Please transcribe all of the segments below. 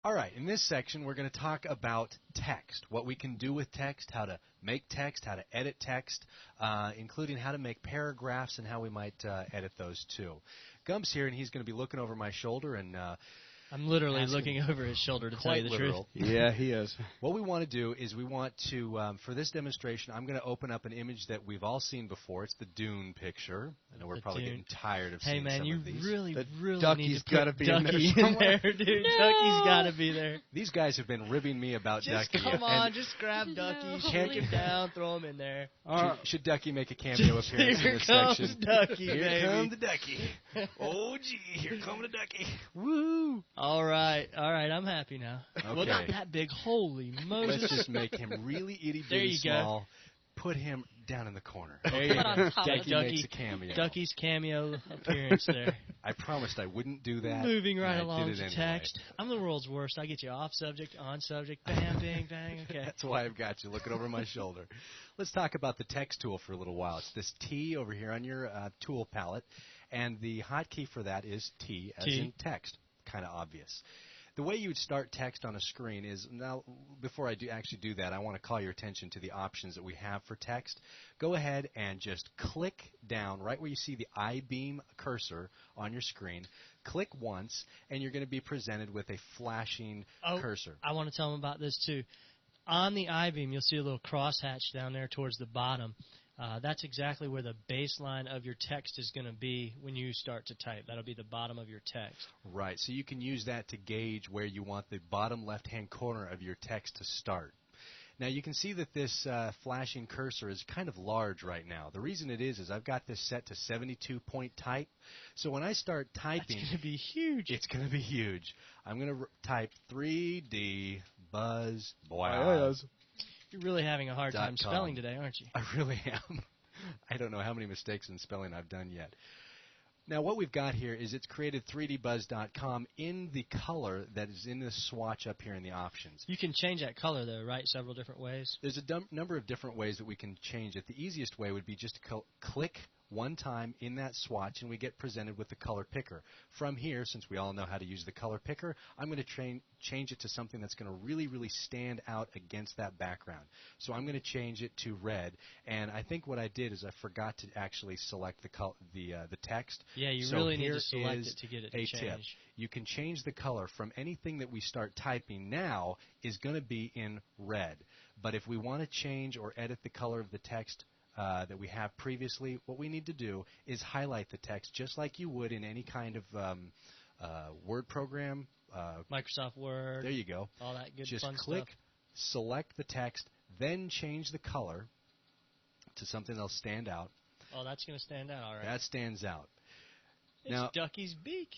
All right, in this section, we're going to talk about text, what we can do with text, how to make text, how to edit text, including how to make paragraphs and how we might edit those too. Gump's here, and he's going to be looking over my shoulder and I'm literally looking over his shoulder to tell you the truth. Yeah, he is. What we want to do is we want to, for this demonstration, I'm going to open up an image that we've all seen before. It's the Dune picture. I know we're probably getting tired of seeing some of these. Hey, man, you really Ducky's need to put Ducky in there, dude. No. Ducky's got to be there. These guys have been ribbing me about Just Ducky. come on, just grab Ducky, shake him down, throw him in there. Should Ducky make a cameo appearance in this section? Ducky, Here comes the Ducky. Oh, gee, here comes the Ducky. Woo! All right, I'm happy now. Okay. Well, not that big. Holy Moses. Let's just make him really itty-bitty small. Put him down in the corner. There you go. Ducky makes a cameo. Ducky's cameo appearance there. I promised I wouldn't do that. Moving right along to anyway. text. I'm the world's worst. I get you off subject, on subject, bam, bing, bang. Okay. That's why I've got you looking over my shoulder. Let's talk about the text tool for a little while. It's this T over here on your tool palette, and the hotkey for that is T, as in text. Kind of obvious. The way you would start text on a screen is, now, before I actually do that, I want to call your attention to the options that we have for text. Go ahead and just click down right where you see the I-beam cursor on your screen. Click once, and you're going to be presented with a flashing cursor. I want to tell them about this, too. On the I-beam, you'll see a little crosshatch down there towards the bottom. That's exactly where the baseline of your text is going to be when you start to type. That'll be the bottom of your text. Right, so you can use that to gauge where you want the bottom left-hand corner of your text to start. Now, you can see that this flashing cursor is kind of large right now. The reason it is I've got this set to 72-point type. So when I start typing, it's going to be huge. It's going to be huge. I'm going to type 3D Buzz Boy. You're really having a hard time spelling today, aren't you? I really am. I don't know how many mistakes in spelling I've done yet. Now, what we've got here is it's created 3dbuzz.com in the color that is in this swatch up here in the options. You can change that color, though, right, several different ways? There's a number of different ways that we can change it. The easiest way would be just to click one time in that swatch, and we get presented with the color picker. From here, since we all know how to use the color picker, I'm going to change it to something that's going to really, really stand out against that background. So I'm going to change it to red, and I think what I did is I forgot to actually select the text. Yeah, you really need to select it to get it to change. Tip. You can change the color from anything that we start typing now is going to be in red. But if we want to change or edit the color of the text that we have previously, what we need to do is highlight the text just like you would in any kind of Word program. Microsoft Word. There you go. All that good just fun click, stuff. select the text, then change the color to something that'll stand out. Oh, that's going to stand out, all right. That stands out. It's now, Ducky's beak.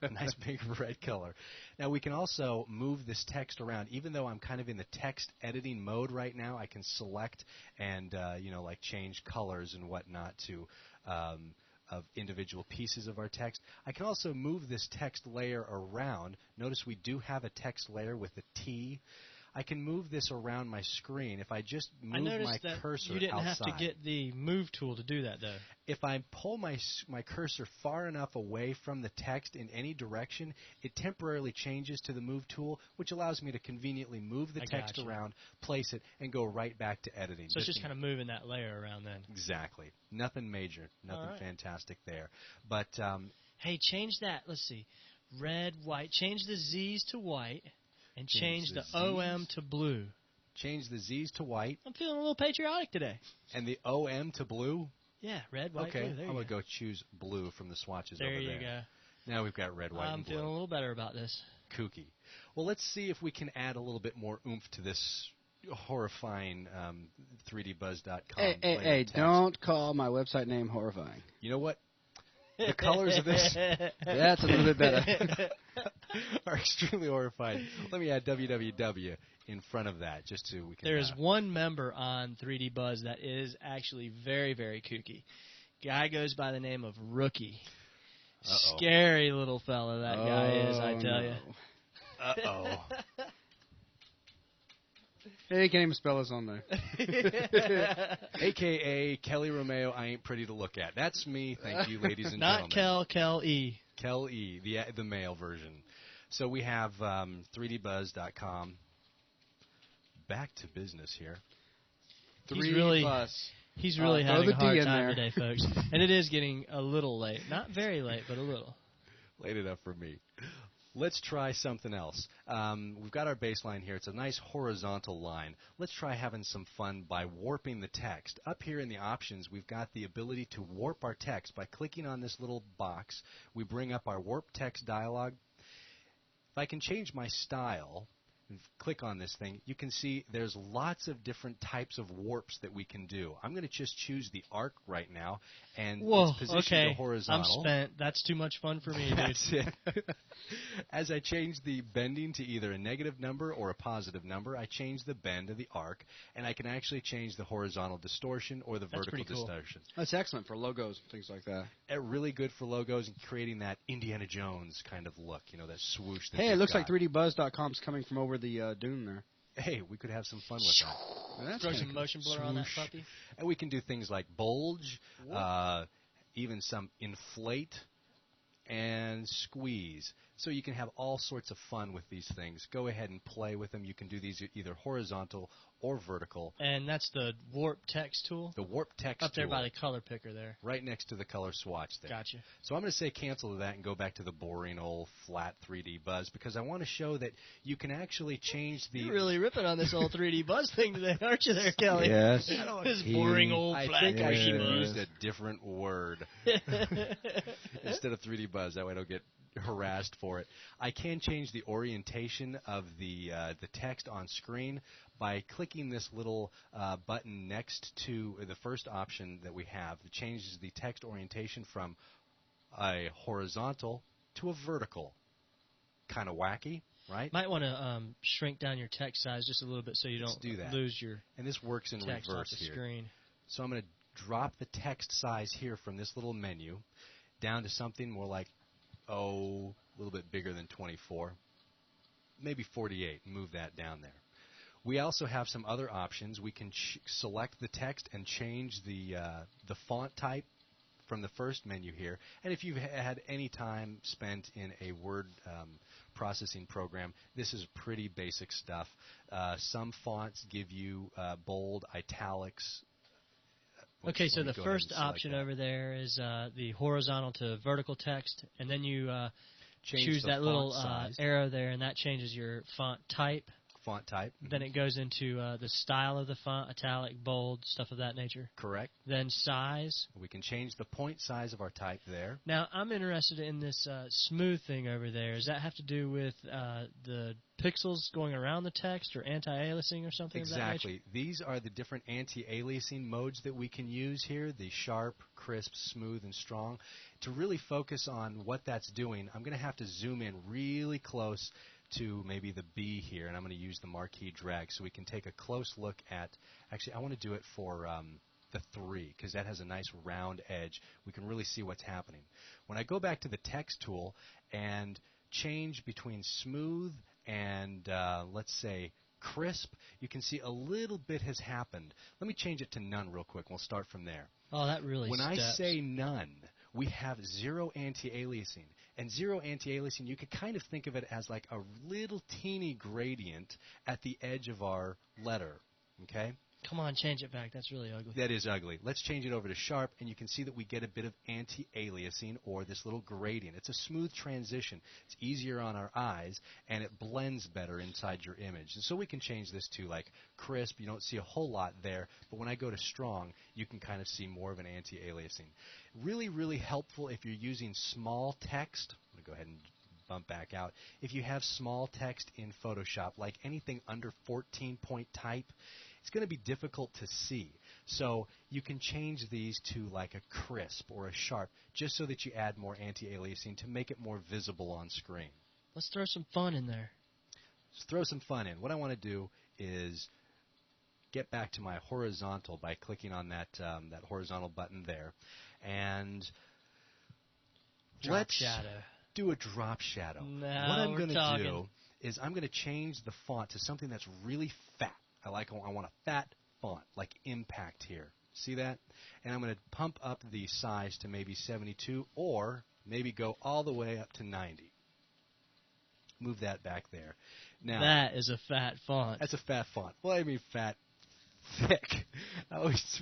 A nice big red color. Now, we can also move this text around. Even though I'm kind of in the text editing mode right now, I can select and, like change colors and whatnot to of individual pieces of our text. I can also move this text layer around. Notice we do have a text layer with a T. I can move this around my screen if I just move my cursor outside. You didn't have to get the move tool to do that, though. If I pull my cursor far enough away from the text in any direction, it temporarily changes to the move tool, which allows me to conveniently move the text around, place it, and go right back to editing. So it's just kind of moving that layer around then. Exactly. Nothing major. Nothing fantastic there. But hey, change that. Let's see. Red, white. Change the Z's to white. And change the OM to blue. Change the Z's to white. I'm feeling a little patriotic today. And the OM to blue? Yeah, red, white, blue. There I'm going to go choose blue from the swatches over there. There you go. Now we've got red, white, and blue. I'm feeling a little better about this. Kooky. Well, let's see if we can add a little bit more oomph to this horrifying 3dbuzz.com. Hey, don't call my website name horrifying. You know what? The colors of this that's a little bit better. are extremely horrifying. Let me add www in front of that just so we can. There is one member on 3D Buzz that is actually very, very kooky. Guy goes by the name of Rookie. Uh-oh. Scary little fella that guy is, I tell you. Uh-oh. Hey, can't even spell his own name. A.K.A. Kelly Romeo, I ain't pretty to look at. That's me. Thank you, ladies and Not gentlemen. Kel E. Kel E, the male version. So we have 3dbuzz.com. Back to business here. He's really having the a hard D in time there. today, folks. And it is getting a little late. Not very late, but a little. Late enough for me. Let's try something else. We've got our baseline here. It's a nice horizontal line. Let's try having some fun by warping the text. Up here in the options, we've got the ability to warp our text. By clicking on this little box, we bring up our warp text dialog. If I can change my style, and click on this thing, you can see there's lots of different types of warps that we can do. I'm going to just choose the arc right now, and it's positioned to horizontal. I'm spent. That's too much fun for me, dude. That's it. As I change the bending to either a negative number or a positive number, I change the bend of the arc, and I can actually change the horizontal distortion or the vertical distortion. That's excellent for logos and things like that. Really good for logos and creating that Indiana Jones kind of look, that swoosh. Hey, it looks like 3dbuzz.com's coming from over the dune there. Hey, we could have some fun with that. That's Throw some motion blur on that puppy. And we can do things like bulge, even some inflate, and squeeze. So you can have all sorts of fun with these things. Go ahead and play with them. You can do these either horizontal or vertical. And that's the warp text tool? The warp text up there tool. by the color picker there. Right next to the color swatch there. Gotcha. So I'm going to say cancel to that and go back to the boring old flat 3D Buzz because I want to show that you can actually change the... You're really ripping on this old 3D Buzz thing today, aren't you there, Kelly? Yes. This boring old flat 3D I should have Buzz. used a different word instead of 3D Buzz. That way I don't get harassed for it. I can change the orientation of the text on screen by clicking this little button next to the first option that we have. It changes the text orientation from a horizontal to a vertical. Kind of wacky, right? Might want to shrink down your text size just a little bit so you Let's don't do that. lose your and this works in text reverse off the here. screen. So I'm going to drop the text size here from this little menu down to something more like, a little bit bigger than 24, maybe 48, and move that down there. We also have some other options. We can select the text and change the font type from the first menu here. And if you've had any time spent in a word processing program, this is pretty basic stuff. Some fonts give you bold, italics. Okay, so the first option over there is the horizontal to vertical text, and then you choose that little arrow there, and that changes your font type. Font type. Then it goes into the style of the font, italic, bold, stuff of that nature. Correct. Then size. We can change the point size of our type there. Now, I'm interested in this smooth thing over there. Does that have to do with the pixels going around the text or anti-aliasing or something of that nature? Exactly. These are the different anti-aliasing modes that we can use here, the sharp, crisp, smooth, and strong. To really focus on what that's doing, I'm going to have to zoom in really close to maybe the B here, and I'm going to use the marquee drag so we can take a close look at, actually I want to do it for the 3 because that has a nice round edge. We can really see what's happening. When I go back to the text tool and change between smooth and let's say crisp, you can see a little bit has happened. Let me change it to none real quick. We'll start from there. Oh, that really When steps. I say none, we have zero anti-aliasing. And zero anti-aliasing, you could kind of think of it as like a little teeny gradient at the edge of our letter, okay? Come on, change it back. That's really ugly. That is ugly. Let's change it over to sharp, and you can see that we get a bit of anti-aliasing or this little gradient. It's a smooth transition. It's easier on our eyes, and it blends better inside your image. And so we can change this to like crisp. You don't see a whole lot there, but when I go to strong, you can kind of see more of an anti-aliasing. Really, really helpful if you're using small text. I'm going to go ahead and bump back out. If you have small text in Photoshop, like anything under 14-point type, it's going to be difficult to see. So you can change these to like a crisp or a sharp just so that you add more anti-aliasing to make it more visible on screen. Let's throw some fun in there. Let's throw some fun in. What I want to do is get back to my horizontal by clicking on that horizontal button there. And let's do a drop shadow. Now what I'm going to do do is I'm going to change the font to something that's really fat. I want a fat font, like Impact here. See that? And I'm going to pump up the size to maybe 72 or maybe go all the way up to 90. move that back there. Now That is a fat font. that's a fat font. Well, I mean fat, thick.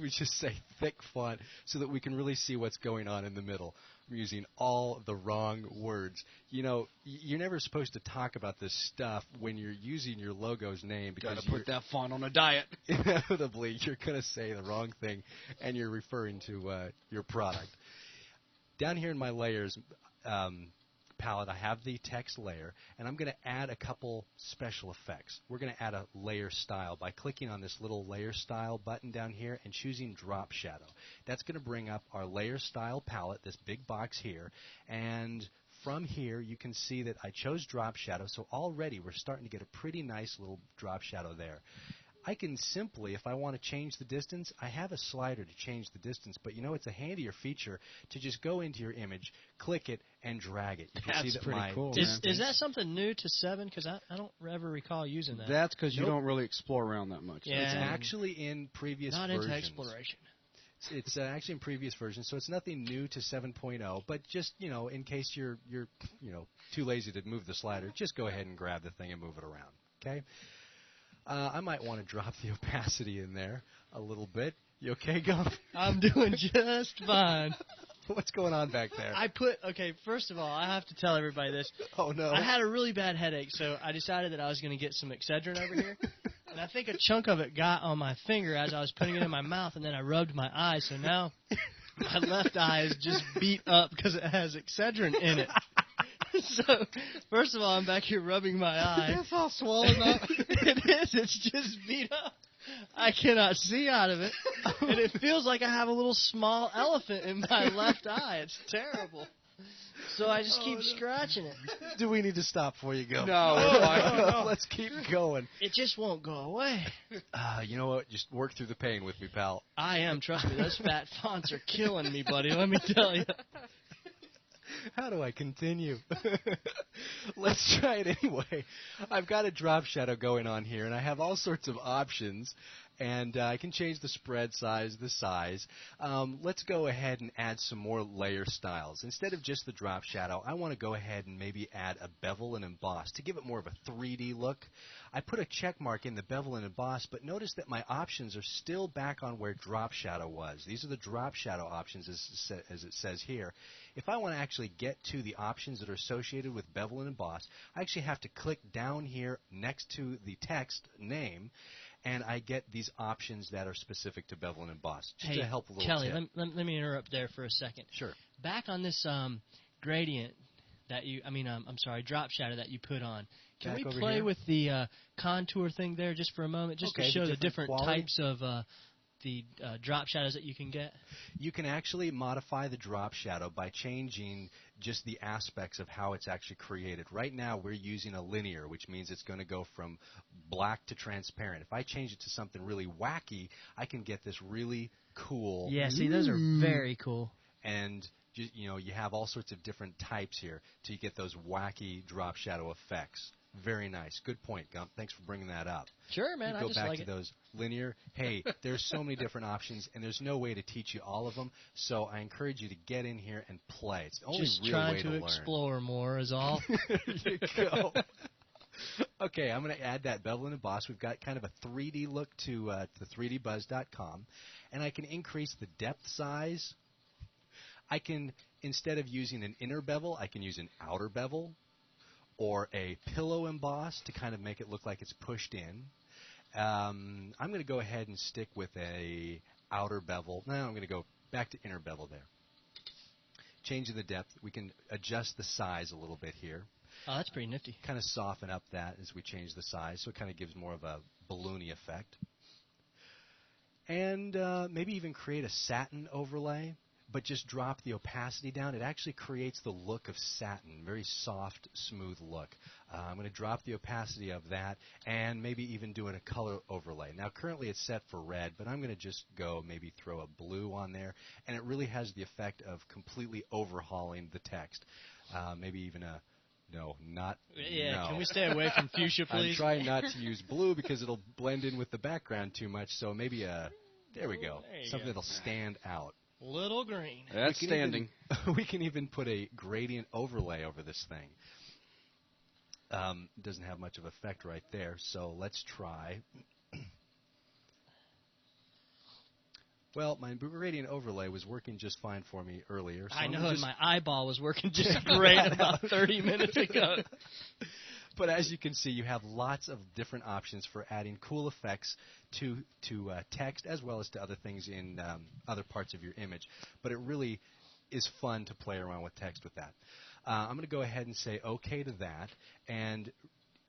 We just say thick font so that we can really see what's going on in the middle. I'm using all the wrong words. You know, you're never supposed to talk about this stuff when you're using your logo's name because Gotta put that font on a diet. inevitably you're going to say the wrong thing and you're referring to your product. Down here in my layers palette, I have the text layer, and I'm going to add a couple special effects. We're going to add a layer style by clicking on this little layer style button down here and choosing drop shadow. That's going to bring up our layer style palette, this big box here, and from here you can see that I chose drop shadow, so already we're starting to get a pretty nice little drop shadow there. I can simply, if I want to change the distance, I have a slider to change the distance, but you know it's a handier feature to just go into your image, click it, and drag it. You can see that pretty my cool, distance- Is that something new to 7? Because I don't ever recall using that. That's because you Nope. don't really explore around that much. Yeah. It's actually in previous Not versions. into exploration. It's actually in previous versions, so it's nothing new to 7.0. But just in case you're too lazy to move the slider, just go ahead and grab the thing and move it around. Okay. I might want to drop the opacity in there a little bit. You okay, Gump? I'm doing just fine. What's going on back there? Okay, first of all, I have to tell everybody this. Oh, no. I had a really bad headache, so I decided that I was going to get some Excedrin over here. And I think a chunk of it got on my finger as I was putting it in my mouth, and then I rubbed my eye, so now my left eye is just beat up because it has Excedrin in it. So, first of all, I'm back here rubbing my eye. It's all swollen up. It is. It's just beat up. I cannot see out of it. And it feels like I have a little small elephant in my left eye. It's terrible. So I just keep scratching it. Do we need to stop before you go? No, we're fine. Let's keep going. It just won't go away. You know what? Just work through the pain with me, pal. I am. Trust me. Those fat fonts are killing me, buddy. Let me tell you. How do I continue? Let's try it anyway. I've got a drop shadow going on here, and I have all sorts of options, and I can change the spread size, the size. Let's go ahead and add some more layer styles. Instead of just the drop shadow, I want to go ahead and maybe add a bevel and emboss to give it more of a 3D look. I put a check mark in the bevel and emboss, but notice that my options are still back on where drop shadow was. These are the drop shadow options as it says here. If I want to actually get to the options that are associated with bevel and emboss, I actually have to click down here next to the text name, and I get these options that are specific to bevel and emboss. Just Hey, to help a little Kelly, tip. let me interrupt there for a second. Sure. Back on this gradient that drop shadow that you put on. Can Back we over play here? with the contour thing there just for a moment, just Okay, to show the the different different quality? types of the drop shadows that you can get? You can actually modify the drop shadow by changing just the aspects of how it's actually created. Right now we're using a linear, which means it's going to go from black to transparent. If I change it to something really wacky, I can get this really cool. Yeah, see, those are very cool. And you have all sorts of different types here to get those wacky drop shadow effects. Very nice. Good point, Gump. Thanks for bringing that up. Sure, man. You I go just back like to it. those linear. Hey, there's so many different options, and there's no way to teach you all of them. So I encourage you to get in here and play. It's the only Just real trying way to learn. explore more is all. There you go. Okay, I'm going to add that bevel and emboss. We've got kind of a 3D look to 3dbuzz.com, and I can increase the depth size. I can, instead of using an inner bevel, I can use an outer bevel or a pillow emboss to kind of make it look like it's pushed in. I'm going to go ahead and stick with a outer bevel. Now I'm going to go back to inner bevel there. Changing the depth. We can adjust the size a little bit here. Oh, that's pretty nifty. Kind of soften up that as we change the size, so it kind of gives more of a balloony effect. And maybe even create a satin overlay, but just drop the opacity down. It actually creates the look of satin, very soft, smooth look. I'm going to drop the opacity of that and maybe even do a color overlay. Now, currently it's set for red, but I'm going to just go maybe throw a blue on there, and it really has the effect of completely overhauling the text. Maybe even a no. Can we stay away from fuchsia, please? I'm trying not to use blue because it'll blend in with the background too much, so maybe there we go, There you something go. that'll stand out. Little green. That's standing. We can even put a gradient overlay over this thing. Doesn't have much of effect right there, so let's try. Well, my gradient overlay was working just fine for me earlier. So I know, and my eyeball was working just great about 30 minutes ago. But as you can see, you have lots of different options for adding cool effects to text as well as to other things in other parts of your image. But it really is fun to play around with text with that. I'm going to go ahead and say OK to that and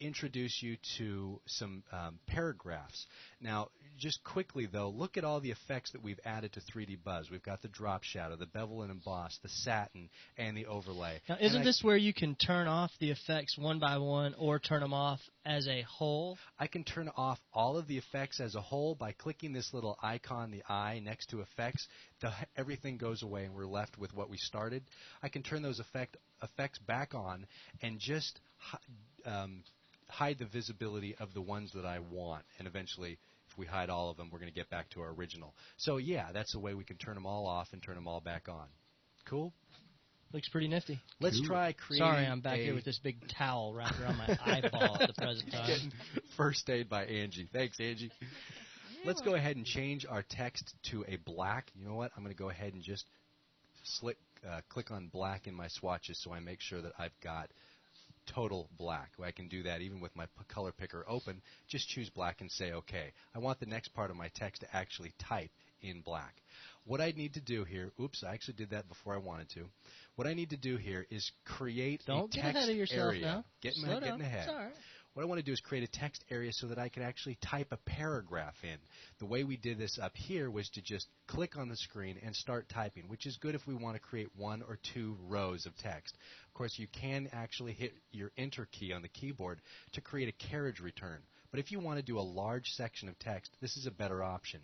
introduce you to some paragraphs. Now, just quickly, though, look at all the effects that we've added to 3D Buzz. We've got the drop shadow, the bevel and emboss, the satin, and the overlay. Now, isn't this where you can turn off the effects one by one or turn them off as a whole? I can turn off all of the effects as a whole by clicking this little icon, the eye, next to effects. Everything goes away, and we're left with what we started. I can turn those effects back on and just hide the visibility of the ones that I want, and eventually, if we hide all of them, we're going to get back to our original. So yeah, that's a way we can turn them all off and turn them all back on. Cool? Looks pretty nifty. Let's try creating Sorry, I'm back here with this big towel wrapped around my eyeball at the present time. Getting first aid by Angie. Thanks, Angie. Let's go ahead and change our text to a black. You know what? I'm going to go ahead and just click on black in my swatches so I make sure that I've got total black. I can do that even with my color picker open. Just choose black and say OK. I want the next part of my text to actually type in black. What I need to do here, oops, I actually did that before I wanted to. What I need to do here is create a text area. Don't get ahead of yourself now. Getting Slow ahead. down. It's all right. What I want to do is create a text area so that I can actually type a paragraph in. The way we did this up here was to just click on the screen and start typing, which is good if we want to create 1 or 2 rows of text. Of course, you can actually hit your Enter key on the keyboard to create a carriage return. But if you want to do a large section of text, this is a better option.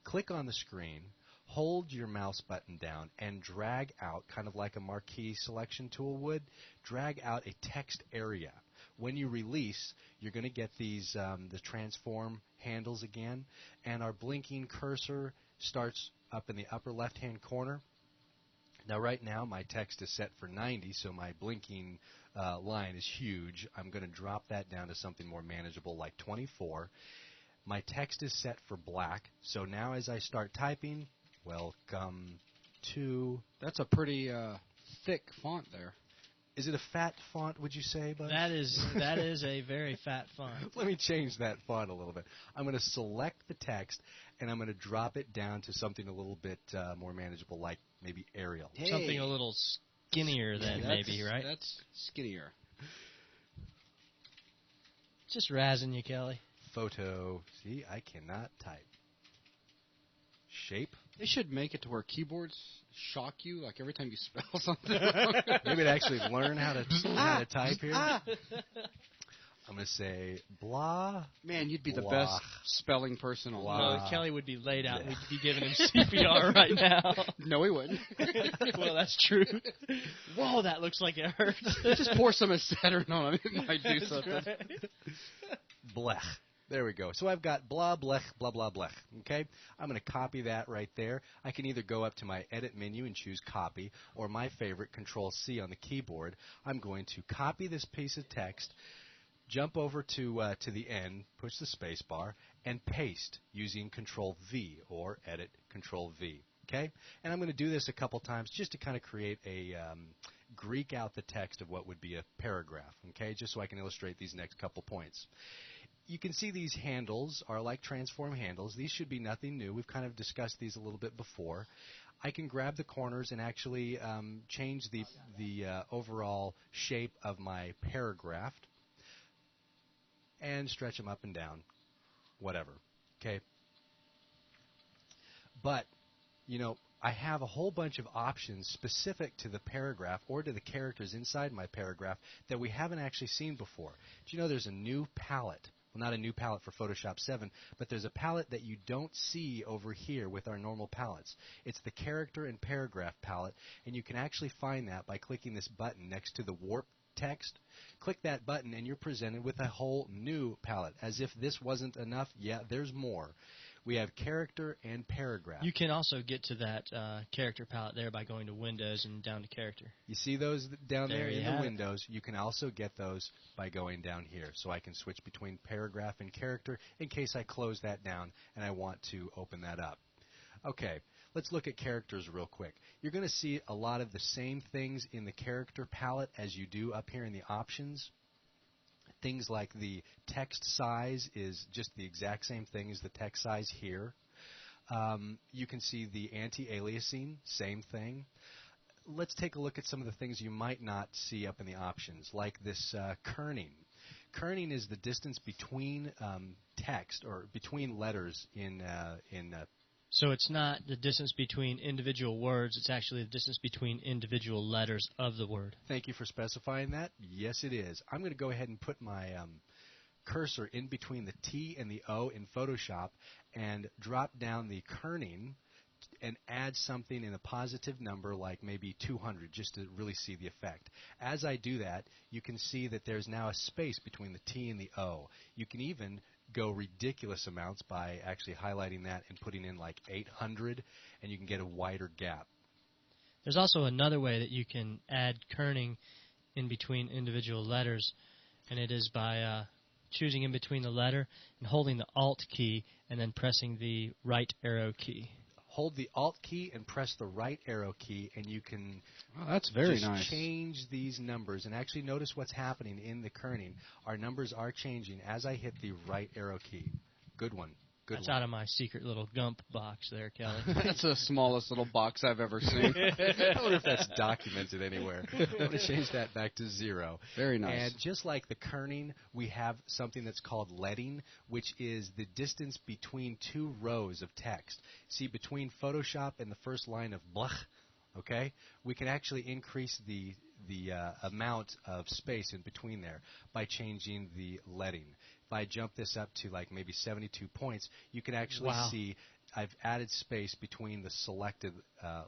Click on the screen, hold your mouse button down, and drag out, kind of like a marquee selection tool would, drag out a text area. When you release, you're going to get these the transform handles again, and our blinking cursor starts up in the upper left-hand corner. Now, right now, my text is set for 90, so my blinking line is huge. I'm going to drop that down to something more manageable, like 24. My text is set for black, so now as I start typing, welcome to... That's a pretty thick font there. Is it a fat font, would you say, Buzz? That is a very fat font. Let me change that font a little bit. I'm going to select the text, and I'm going to drop it down to something a little bit more manageable, like maybe Arial. Hey. Something a little skinnier than maybe, right? That's skinnier. Just razzing you, Kelly. Photo. See, I cannot type. Shape. They should make it to where keyboards shock you, like every time you spell something. Maybe to actually learn how to type here. I'm going to say blah. Man, you'd be the best spelling person alive. No, Kelly would be laid out. We'd be giving him CPR right now. No, he wouldn't. Well, that's true. Whoa, that looks like it hurts. Just pour some acetylene on it. It might do That's something. right. Blech. There we go. So I've got blah, blech, blah, blah, blech. Okay? I'm going to copy that right there. I can either go up to my edit menu and choose copy, or my favorite, Control-C on the keyboard. I'm going to copy this piece of text, jump over to the end, push the space bar, and paste using Control-V or edit Control-V. Okay? And I'm going to do this a couple times just to kind of create a Greek out the text of what would be a paragraph. Okay? Just so I can illustrate these next couple points. You can see these handles are like transform handles. These should be nothing new. We've kind of discussed these a little bit before. I can grab the corners and actually change the overall shape of my paragraph and stretch them up and down, whatever. Okay. But, you know, I have a whole bunch of options specific to the paragraph or to the characters inside my paragraph that we haven't actually seen before. Do you know there's a new palette? Well, not a new palette for Photoshop 7, but there's a palette that you don't see over here with our normal palettes. It's the Character and Paragraph palette, and you can actually find that by clicking this button next to the Warp text. Click that button, and you're presented with a whole new palette. As if this wasn't enough, yeah, there's more. We have character and paragraph. You can also get to that character palette there by going to Windows and down to character. You see those down there in the have it. windows? You can also get those by going down here. So I can switch between paragraph and character in case I close that down and I want to open that up. Okay, let's look at characters real quick. You're going to see a lot of the same things in the character palette as you do up here in the options. Things like the text size is just the exact same thing as the text size here. You can see the anti-aliasing, same thing. Let's take a look at some of the things you might not see up in the options, like this kerning. Kerning is the distance between text or between letters in So it's not the distance between individual words, it's actually the distance between individual letters of the word. Thank you for specifying that. Yes, it is. I'm going to go ahead and put my cursor in between the T and the O in Photoshop and drop down the kerning and add something in a positive number like maybe 200 just to really see the effect. As I do that, you can see that there's now a space between the T and the O. You can even go ridiculous amounts by actually highlighting that and putting in like 800, and you can get a wider gap. There's also another way that you can add kerning in between individual letters, and it is by choosing in between the letter and holding the Alt key and then pressing the right arrow key. Hold the Alt key and press the right arrow key, and you can that's very just nice. change these numbers. And actually notice what's happening in the kerning. Our numbers are changing as I hit the right arrow key. Good one. Good That's one. out of my secret little gump box there, Kelly. That's the smallest little box I've ever seen. I wonder if that's documented anywhere. I'm going to change that back to 0. Very nice. And just like the kerning, we have something that's called leading, which is the distance between two rows of text. See, between Photoshop and the first line of blech, okay, we can actually increase the amount of space in between there by changing the leading. If I jump this up to like maybe 72 points, you can actually see I've added space between the selected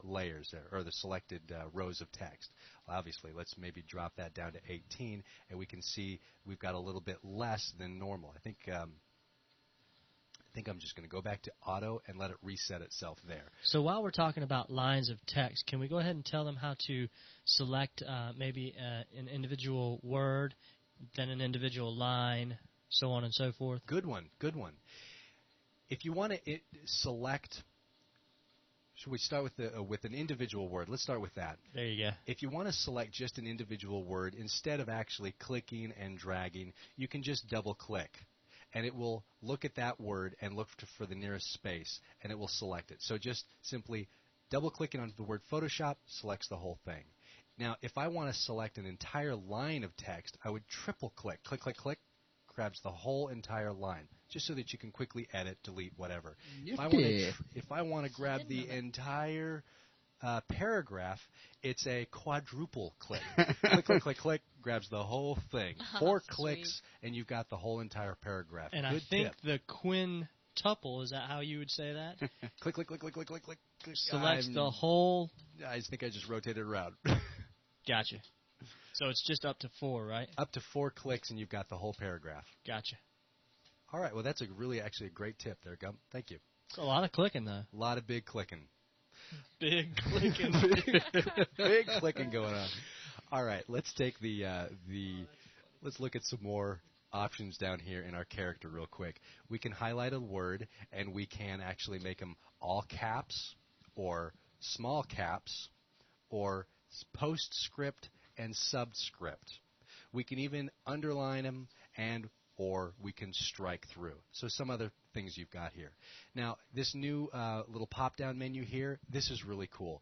layers there, or the selected rows of text. Well, obviously, let's maybe drop that down to 18, and we can see we've got a little bit less than normal. I think I'm just going to go back to auto and let it reset itself there. So while we're talking about lines of text, can we go ahead and tell them how to select maybe an individual word, then an individual line, so on and so forth? Good one, good one. If you want to select, should we start with an individual word? Let's start with that. There you go. If you want to select just an individual word, instead of actually clicking and dragging, you can just double-click. And it will look at that word and look for the nearest space, and it will select it. So just simply double-clicking on the word Photoshop selects the whole thing. Now, if I want to select an entire line of text, I would triple-click. Click, click, click. Grabs the whole entire line, just so that you can quickly edit, delete, whatever. If I want to grab the entire paragraph, it's a quadruple click. Click, click, click, click, grabs the whole thing. 4 clicks, and you've got the whole entire paragraph. And Good I think tip. the quintuple, is that how you would say that? Click, click, click, click, click, click, click. Selects the whole... I think I just rotated it around. Gotcha. So it's just up to 4, right? Up to 4 clicks, and you've got the whole paragraph. Gotcha. All right, well, that's actually a great tip there, Gump. Thank you. It's a lot of clicking, though. A lot of big clicking. Big clicking. Big clicking going on. All right, let's take let's look at some more options down here in our character real quick. We can highlight a word, and we can actually make them all caps or small caps or postscript and subscript. We can even underline them or we can strike through. So some other things you've got here. Now, this new little pop-down menu here, this is really cool.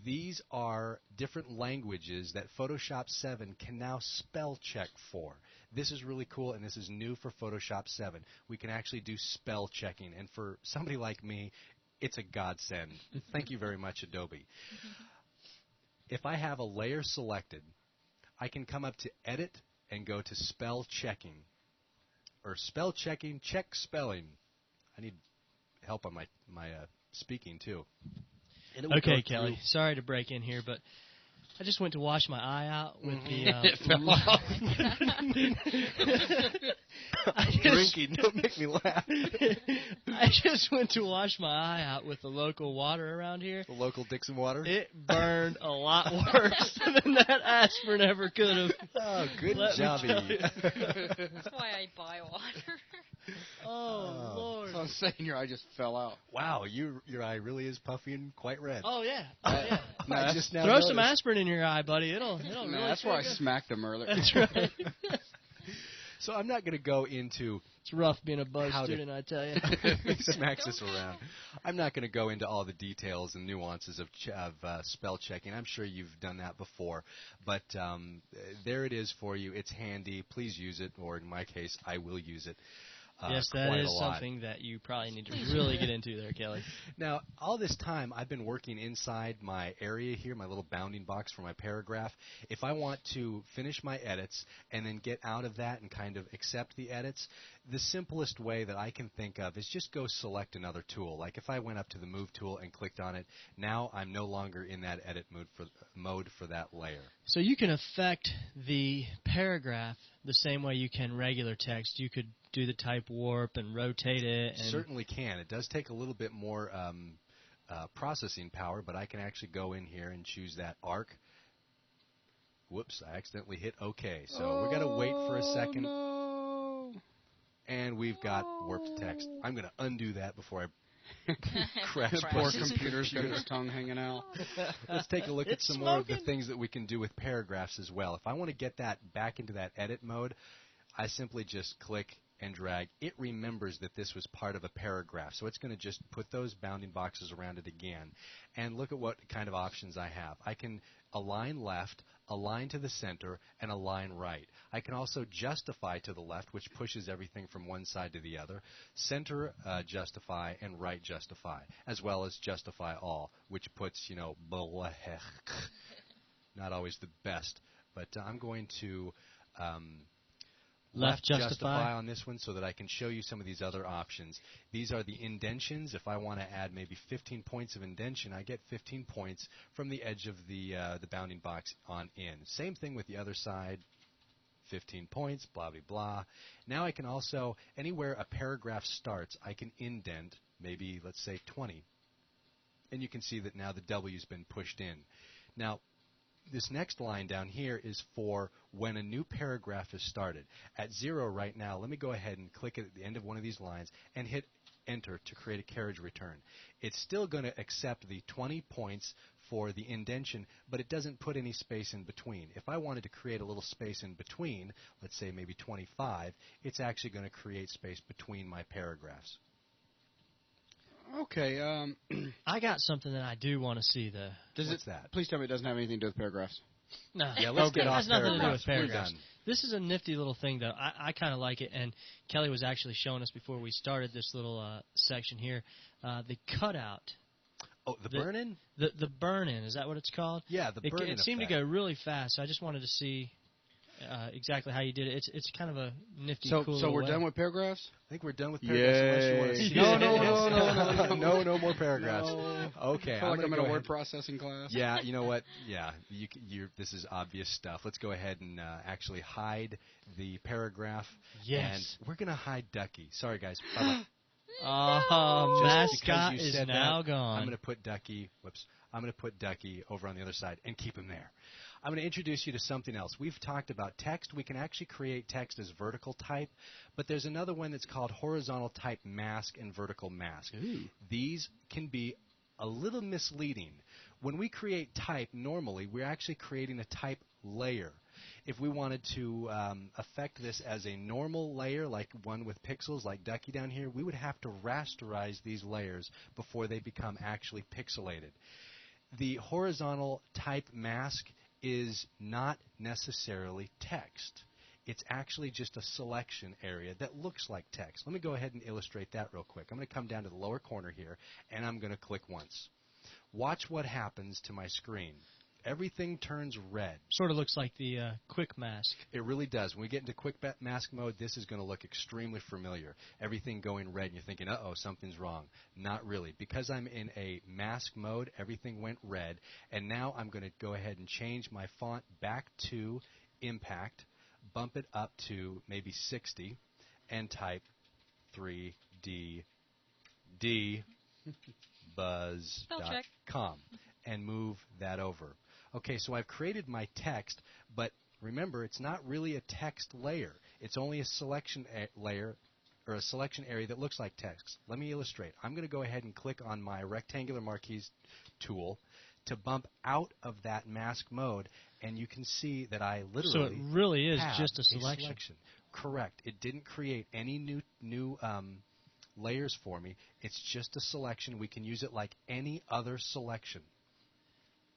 These are different languages that Photoshop 7 can now spell check for. This is really cool, and this is new for Photoshop 7. We can actually do spell checking, and for somebody like me, it's a godsend. Thank you very much, Adobe. If I have a layer selected, I can come up to Edit and go to Spell Checking. Or Spell Checking, Check Spelling. I need help on my speaking, too. Okay, Kelly, sorry to break in here, but I just went to wash my eye out with It fell off. Drinking, don't make me laugh. I just went to wash my eye out with the local water around here. The local Dixon water? It burned a lot worse than that aspirin ever could have. Oh, good Let me jobby. tell you. That's why I buy water. Oh, Lord. So I was saying your eye just fell out. Wow, your eye really is puffy and quite red. Oh, yeah. Oh, yeah. No, I just now Throw some noticed. aspirin in your eye, buddy. It'll No, really that's feel why I good. smacked him earlier. That's right. So I'm not going to go into It's rough being a buzz How to- student, I tell you. he smacks us around. I'm not going to go into all the details and nuances of spell checking. I'm sure you've done that before, but there it is for you. It's handy. Please use it, or in my case, I will use it. Yes, that quite is a lot. something that you probably need to really get into there, Kelly. Now, all this time, I've been working inside my area here, my little bounding box for my paragraph. If I want to finish my edits and then get out of that and kind of accept the edits, the simplest way that I can think of is just go select another tool. Like if I went up to the Move tool and clicked on it, now I'm no longer in that edit mode for that layer. So you can affect the paragraph the same way you can regular text. You could do the type warp and rotate it. And Certainly can. It does take a little bit more processing power, but I can actually go in here and choose that arc. Whoops, I accidentally hit OK. So we got to wait for a second. No. And we've got warped text. I'm going to undo that before I crash. This poor Bruce's computer's got computer. his tongue hanging out. Let's take a look at It's some more of the smoking. things that we can do with paragraphs as well. If I want to get that back into that edit mode, I simply just click and drag. It remembers that this was part of a paragraph, so it's going to just put those bounding boxes around it again. And look at what kind of options I have. I can align left, align to the center, and align right. I can also justify to the left, which pushes everything from one side to the other, center justify, and right justify, as well as justify all, which puts, not always the best. But I'm going to Left justify on this one so that I can show you some of these other options. These are the indentions. If I want to add maybe 15 points of indention, I get 15 points from the edge of the bounding box on in. Same thing with the other side, 15 points, blah, blah, blah. Now I can also, anywhere a paragraph starts, I can indent maybe, let's say, 20. And you can see that now the W's been pushed in. Now, this next line down here is for when a new paragraph is started. At 0 right now, let me go ahead and click at the end of one of these lines and hit Enter to create a carriage return. It's still going to accept the 20 points for the indention, but it doesn't put any space in between. If I wanted to create a little space in between, let's say maybe 25, it's actually going to create space between my paragraphs. Okay. I got something that I do want to see, though. What's that? Please tell me it doesn't have anything to do with paragraphs. No, Yeah, let's okay. get It off has nothing to do paragraphs. with paragraphs. We're done. This is a nifty little thing, though. I kind of like it, and Kelly was actually showing us before we started this little section here, the cutout. Oh, the burn-in? The burn-in, is that what it's called? Yeah, the burn-in It seemed to effect. go really fast, so I just wanted to see exactly how you did it. It's kind of a nifty, So cool so little we're way. done with paragraphs? I think we're done with paragraphs unless you want to Yay. see no more paragraphs. No. Okay, I feel like I'm in go a ahead. word processing class. Yeah, you know what? Yeah, this is obvious stuff. Let's go ahead and actually hide the paragraph. Yes. And we're going to hide Ducky. Sorry, guys. Bye-bye. Oh, Just because mascot you is said now that, gone. I'm going to put Ducky. I'm going to put Ducky over on the other side and keep him there. I'm going to introduce you to something else. We've talked about text. We can actually create text as vertical type, but there's another one that's called horizontal type mask and vertical mask. Ooh. These can be a little misleading. When we create type, normally we're actually creating a type layer. If we wanted to affect this as a normal layer, like one with pixels, like Ducky down here, we would have to rasterize these layers before they become actually pixelated. The horizontal type mask is not necessarily text. It's actually just a selection area that looks like text. Let me go ahead and illustrate that real quick. I'm going to come down to the lower corner here, and I'm going to click once. Watch what happens to my screen. Everything turns red. Sort of looks like the quick mask. It really does. When we get into quick mask mode, this is going to look extremely familiar. Everything going red, and you're thinking, uh-oh, something's wrong. Not really. Because I'm in a mask mode, everything went red, and now I'm going to go ahead and change my font back to Impact, bump it up to maybe 60, and type 3D buzz.com and move that over. Okay, so I've created my text, but remember, it's not really a text layer. It's only a selection layer or a selection area that looks like text. Let me illustrate. I'm going to go ahead and click on my rectangular marquees tool to bump out of that mask mode, and you can see that I literally So it really is have just a selection. Correct. It didn't create any new layers for me. It's just a selection. We can use it like any other selection.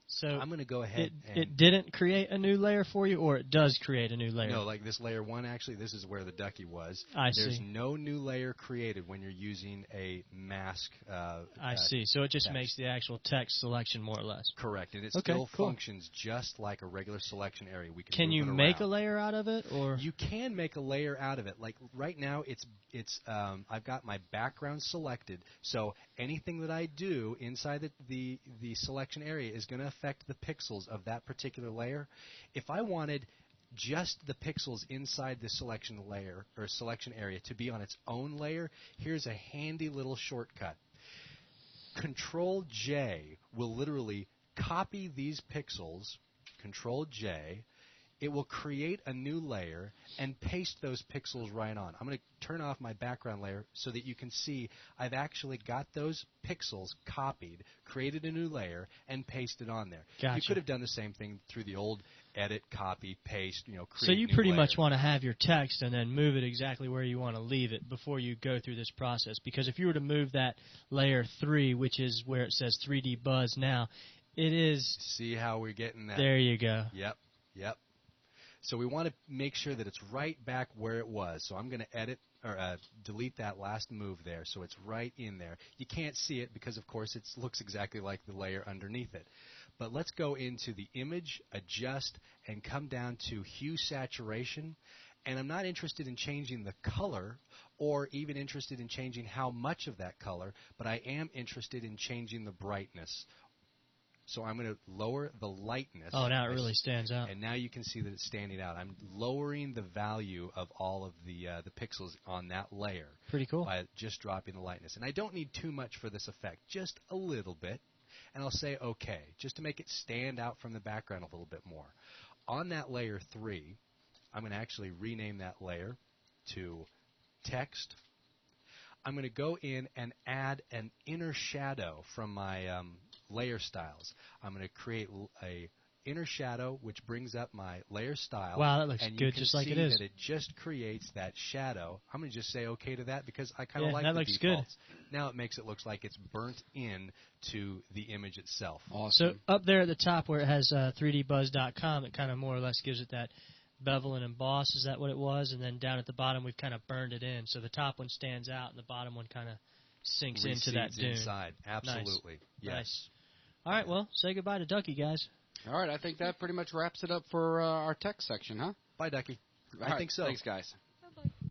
So I'm going to go ahead and... It didn't create a new layer for you, or it does create a new layer? No, like this layer 1, actually, this is where the ducky was. There's no new layer created when you're using a mask. I see. So it just text. makes the actual text selection more or less. Correct, and it Okay, still cool. functions just like a regular selection area. We Can move you it make a around. layer out of it, or You can make a layer out of it. Like right now, I've got my background selected, so anything that I do inside the selection area is going to affect the pixels of that particular layer. If I wanted just the pixels inside the selection layer or selection area to be on its own layer, here's a handy little shortcut. Control J will literally copy these pixels. Control J. It will create a new layer and paste those pixels right on. I'm going to turn off my background layer so that you can see I've actually got those pixels copied, created a new layer, and pasted on there. Gotcha. You could have done the same thing through the old edit, copy, paste, create so you new pretty layer. much want to have your text and then move it exactly where you want to leave it before you go through this process. Because if you were to move that layer 3, which is where it says 3D Buzz now, it is... See how we're getting that? There you go. Yep. So we want to make sure that it's right back where it was. So I'm going to edit or delete that last move there so it's right in there. You can't see it because, of course, it looks exactly like the layer underneath it. But let's go into the image, adjust, and come down to hue saturation. And I'm not interested in changing the color or even interested in changing how much of that color, but I am interested in changing the brightness. So I'm going to lower the lightness. Oh, now it really stands out. And now you can see that it's standing out. I'm lowering the value of all of the pixels on that layer. Pretty cool. By just dropping the lightness. And I don't need too much for this effect, just a little bit. And I'll say OK, just to make it stand out from the background a little bit more. On that layer 3, I'm going to actually rename that layer to text. I'm going to go in and add an inner shadow from my layer styles. I'm going to create a inner shadow, which brings up my layer style. Wow, that looks and good, just like it is. you can see that it just creates that shadow. I'm going to just say OK to that because I kind of like that the looks defaults. Good. Now it makes it look like it's burnt in to the image itself. Awesome. So up there at the top where it has 3dbuzz.com, it kind of more or less gives it that bevel and emboss. Is that what it was? And then down at the bottom, we've kind of burned it in. So the top one stands out, and the bottom one kind of sinks into that dune. Inside. Absolutely. Nice. Yes. Nice. All right, well, say goodbye to Ducky, guys. All right, I think that pretty much wraps it up for our text section, huh? Bye, Ducky. All I right, think so. Thanks, guys.